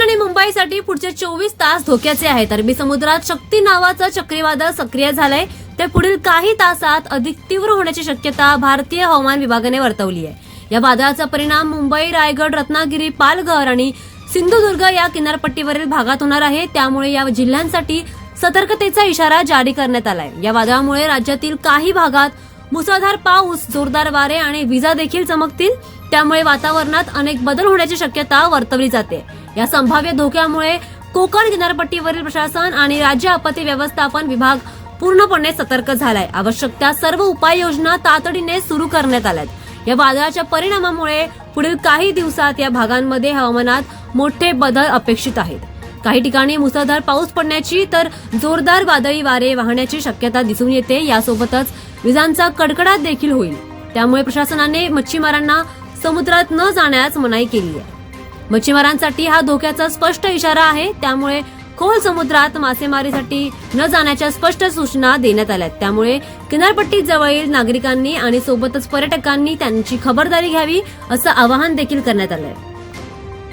आणि मुंबईसाठी पुढचे 24 तास धोक्याचे आहेत. अरबी समुद्रात शक्ती नावाचं चक्रीवादळ सक्रिय झालंय. ते पुढील काही तासात अधिक तीव्र होण्याची शक्यता भारतीय हवामान विभागाने वर्तवली आहे. या वादळाचा परिणाम मुंबई, रायगड, रत्नागिरी, पालघर आणि सिंधुदुर्ग या किनारपट्टीवरील भागात होणार आहे. त्यामुळे या जिल्ह्यांसाठी सतर्कतेचा इशारा जारी करण्यात आलाय. या वादळामुळे राज्यातील काही भागात मुसळधार पाऊस, जोरदार वारे आणि विजा देखील चमकतील. त्यामुळे वातावरणात अनेक बदल होण्याची शक्यता वर्तवली जाते. या संभाव्य धोक्यामुळे कोकण किनारपट्टीवरील प्रशासन आणि राज्य आपत्ती व्यवस्थापन विभाग पूर्णपणे सतर्क झालाय. आवश्यक त्या सर्व उपाययोजना तातडीने सुरू करण्यात आल्यात. या वादळाच्या परिणामामुळे पुढील काही दिवसात या भागांमध्ये हवामानात मोठे बदल अपेक्षित आहेत. काही ठिकाणी मुसळधार पाऊस पडण्याची तर जोरदार वादळी वारे वाहण्याची शक्यता दिसून येते. यासोबतच विजांचा कडकडाट देखील होईल. त्यामुळे प्रशासनाने मच्छीमारांना समुद्रात न जाण्यास मनाई केली आहे. मच्छीमारांसाठी हा धोक्याचा स्पष्ट इशारा आहे. त्यामुळे खोल समुद्रात मासेमारीसाठी न जाण्याच्या स्पष्ट सूचना देण्यात आल्या. त्यामुळे किनारपट्टी जवळील नागरिकांनी आणि सोबतच पर्यटकांनी त्यांची खबरदारी घ्यावी असं आवाहन देखील करण्यात आलंय.